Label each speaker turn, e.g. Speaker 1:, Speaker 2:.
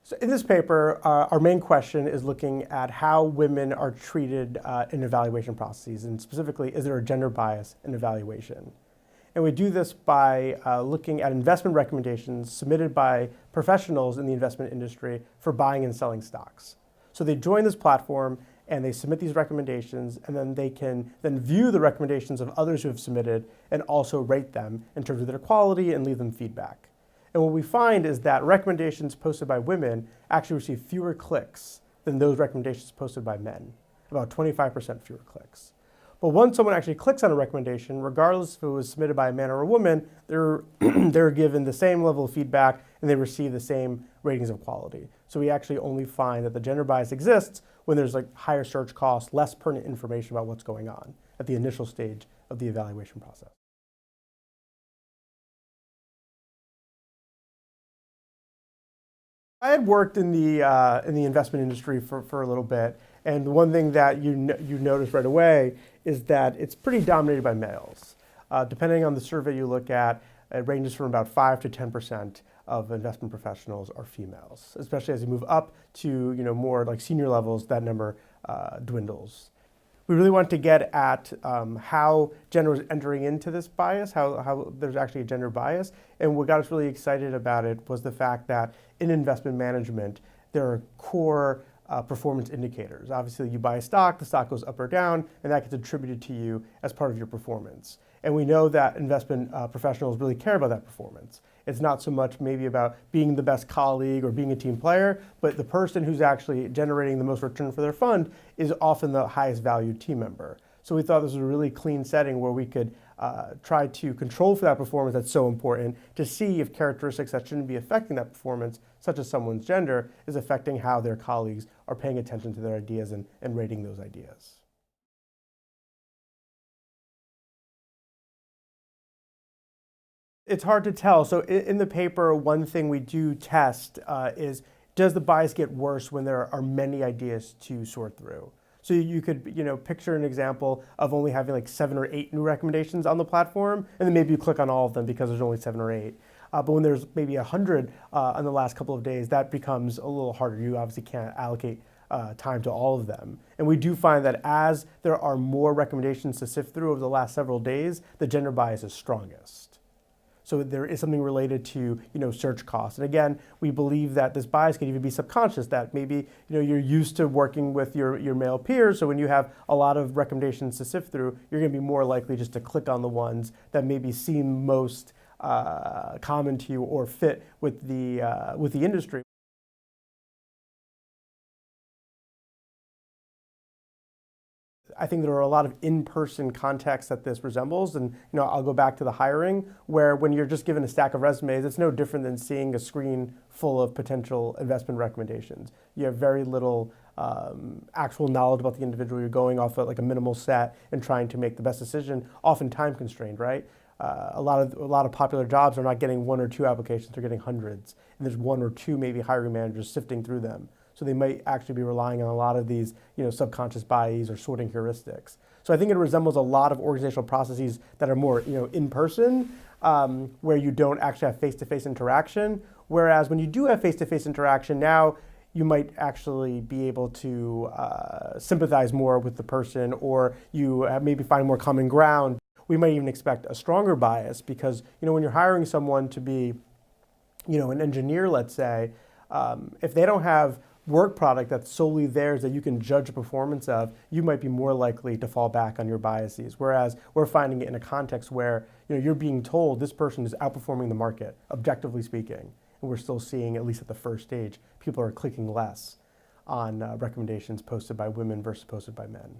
Speaker 1: So in this paper, our main question is looking at how women are treated in evaluation processes, and specifically, is there a gender bias in evaluation? And we do this by looking at investment recommendations submitted by professionals in the investment industry for buying and selling stocks. So they join this platform and they submit these recommendations, and then they can then view the recommendations of others who have submitted and also rate them in terms of their quality and leave them feedback. And what we find is that recommendations posted by women actually receive fewer clicks than those recommendations posted by men, about 25% fewer clicks. But once someone actually clicks on a recommendation, regardless if it was submitted by a man or a woman, they're given the same level of feedback and they receive the same ratings of quality. So we actually only find that the gender bias exists when there's like higher search costs, less pertinent information about what's going on at the initial stage of the evaluation process. I had worked in the investment industry for a little bit, and the one thing that you notice right away is that it's pretty dominated by males. Depending on the survey you look at, it ranges from about 5 to 10% of investment professionals are females. Especially as you move up to more like senior levels, that number dwindles. We really want to get at how gender is entering into this bias, how there's actually a gender bias. And what got us really excited about it was the fact that in investment management, there are core performance indicators. Obviously, you buy a stock, the stock goes up or down, and that gets attributed to you as part of your performance. And we know that investment professionals really care about that performance. It's not so much maybe about being the best colleague or being a team player, but the person who's actually generating the most return for their fund is often the highest valued team member. So we thought this was a really clean setting where we could try to control for that performance that's so important, to see if characteristics that shouldn't be affecting that performance, such as someone's gender, is affecting how their colleagues are paying attention to their ideas and rating those ideas. It's hard to tell. So in the paper, one thing we do test is, does the bias get worse when there are many ideas to sort through? So you could picture an example of only having like 7 or 8 new recommendations on the platform, and then maybe you click on all of them because there's only 7 or 8. But when there's maybe 100 in the last couple of days, that becomes a little harder. You obviously can't allocate time to all of them. And we do find that as there are more recommendations to sift through over the last several days, the gender bias is strongest. So there is something related to search costs. And again, we believe that this bias can even be subconscious, that maybe you're used to working with your male peers, so when you have a lot of recommendations to sift through, you're going to be more likely just to click on the ones that maybe seem most common to you or fit with the industry. I think there are a lot of in-person contexts that this resembles, and I'll go back to the hiring, where when you're just given a stack of resumes, it's no different than seeing a screen full of potential investment recommendations. You have very little actual knowledge about the individual. You're going off of like a minimal set and trying to make the best decision, often time constrained, right? A lot of popular jobs are not getting 1 or 2 applications; they're getting hundreds, and there's 1 or 2 maybe hiring managers sifting through them. So they might actually be relying on a lot of these subconscious biases or sorting heuristics. So I think it resembles a lot of organizational processes that are more in person, where you don't actually have face-to-face interaction. Whereas when you do have face-to-face interaction, now you might actually be able to sympathize more with the person, or you maybe find more common ground. We might even expect a stronger bias because when you're hiring someone to be an engineer, let's say, if they don't have work product that's solely theirs that you can judge the performance of, you might be more likely to fall back on your biases. Whereas we're finding it in a context where you're being told this person is outperforming the market, objectively speaking, and we're still seeing, at least at the first stage, people are clicking less on recommendations posted by women versus posted by men.